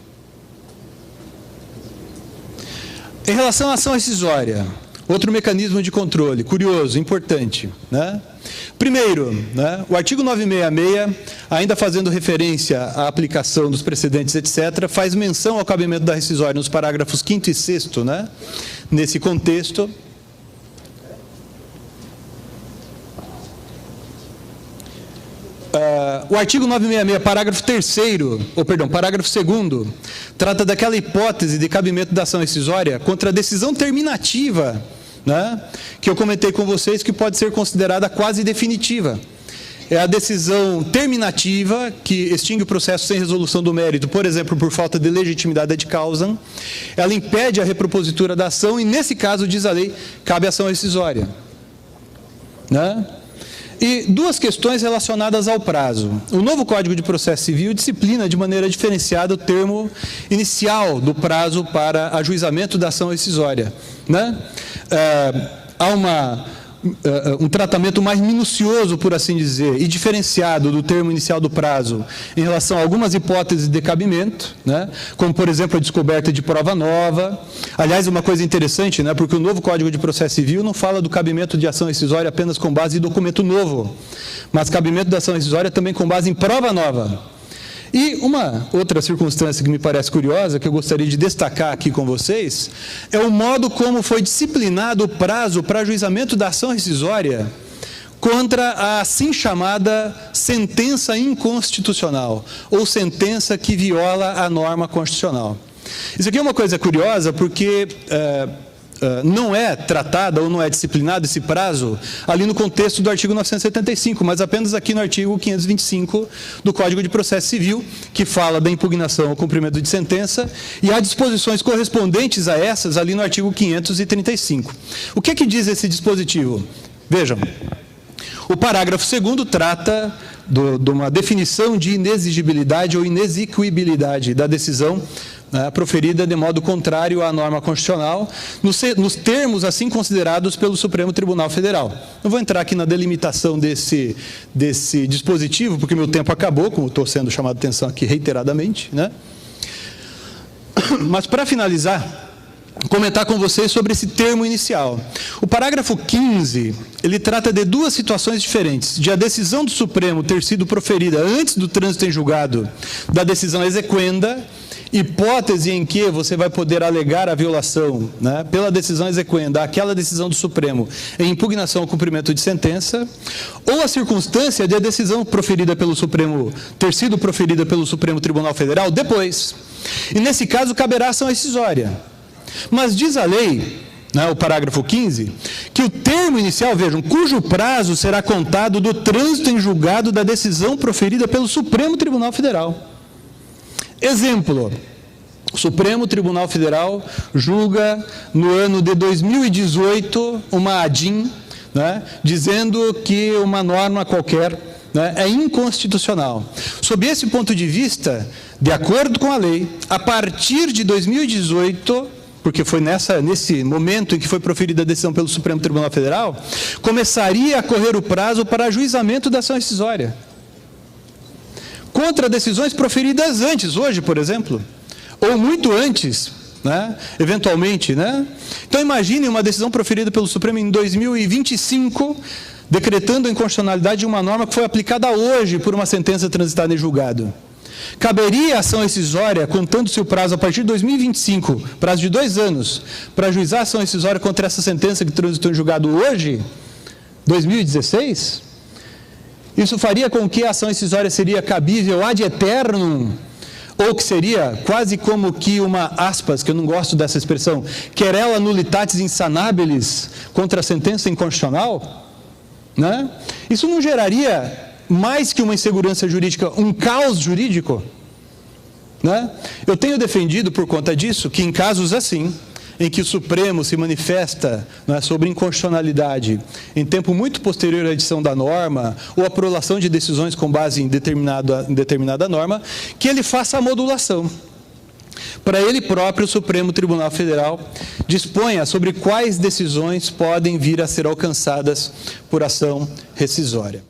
Em relação à ação rescisória, outro mecanismo de controle, curioso, importante. Né? Primeiro, né, o artigo 966, ainda fazendo referência à aplicação dos precedentes, etc., faz menção ao cabimento da rescisória nos parágrafos 5º e 6º, né, nesse contexto. O artigo 966, parágrafo 3º, parágrafo 2º, trata daquela hipótese de cabimento da ação rescisória contra a decisão terminativa, né, que eu comentei com vocês, que pode ser considerada quase definitiva. É a decisão terminativa que extingue o processo sem resolução do mérito, por exemplo, por falta de legitimidade de causa. Ela impede a repropositura da ação e, nesse caso, diz a lei, cabe ação rescisória. Né? E duas questões relacionadas ao prazo. O novo Código de Processo Civil disciplina de maneira diferenciada o termo inicial do prazo para ajuizamento da ação rescisória. Né? Há um tratamento mais minucioso, por assim dizer, e diferenciado do termo inicial do prazo em relação a algumas hipóteses de cabimento, né? Como, por exemplo, a descoberta de prova nova. Aliás, uma coisa interessante, né? Porque o novo Código de Processo Civil não fala do cabimento de ação rescisória apenas com base em documento novo, mas cabimento da ação rescisória também com base em prova nova. E uma outra circunstância que me parece curiosa, que eu gostaria de destacar aqui com vocês, é o modo como foi disciplinado o prazo para ajuizamento da ação rescisória contra a assim chamada sentença inconstitucional, ou sentença que viola a norma constitucional. Isso aqui é uma coisa curiosa, porque não é tratada ou não é disciplinado esse prazo ali no contexto do artigo 975, mas apenas aqui no artigo 525 do Código de Processo Civil, que fala da impugnação ao cumprimento de sentença, e há disposições correspondentes a essas ali no artigo 535. O que é que diz esse dispositivo? Vejam, o parágrafo 2º trata de uma definição de inexigibilidade ou inexequibilidade da decisão, né, proferida de modo contrário à norma constitucional, nos termos assim considerados pelo Supremo Tribunal Federal. Não vou entrar aqui na delimitação desse dispositivo, porque meu tempo acabou, como estou sendo chamado a atenção aqui reiteradamente, né? Mas, para finalizar, comentar com vocês sobre esse termo inicial. O parágrafo 15, ele trata de duas situações diferentes, de a decisão do Supremo ter sido proferida antes do trânsito em julgado da decisão exequenda, hipótese em que você vai poder alegar a violação, né, pela decisão exequenda àquela decisão do Supremo em impugnação ao cumprimento de sentença, ou a circunstância de a decisão proferida pelo Supremo ter sido proferida pelo Supremo Tribunal Federal depois. E nesse caso caberá ação rescisória. Mas diz a lei, né, o parágrafo 15, que o termo inicial, vejam, cujo prazo será contado do trânsito em julgado da decisão proferida pelo Supremo Tribunal Federal. Exemplo, o Supremo Tribunal Federal julga no ano de 2018 uma ADIM, né, dizendo que uma norma qualquer, né, é inconstitucional. Sob esse ponto de vista, de acordo com a lei, a partir de 2018, porque foi nesse momento em que foi proferida a decisão pelo Supremo Tribunal Federal, começaria a correr o prazo para ajuizamento da ação rescisória contra decisões proferidas antes, hoje, por exemplo, ou muito antes, né, eventualmente. Né? Então, imagine uma decisão proferida pelo Supremo em 2025, decretando a inconstitucionalidade de uma norma que foi aplicada hoje por uma sentença transitada em julgado. Caberia a ação rescisória, contando-se o prazo a partir de 2025, prazo de 2 anos, para ajuizar a ação rescisória contra essa sentença que transitou em julgado hoje, 2016? Isso faria com que a ação rescisória seria cabível ad eternum, ou que seria quase como que uma, aspas, que eu não gosto dessa expressão, querela nullitatis insanabilis contra a sentença inconstitucional? Né? Isso não geraria mais que uma insegurança jurídica, um caos jurídico? Né? Eu tenho defendido, por conta disso, que em casos assim, em que o Supremo se manifesta, né, sobre inconstitucionalidade em tempo muito posterior à edição da norma, ou a prolação de decisões com base em determinada norma, que ele faça a modulação. Para ele próprio, o Supremo Tribunal Federal disponha sobre quais decisões podem vir a ser alcançadas por ação rescisória.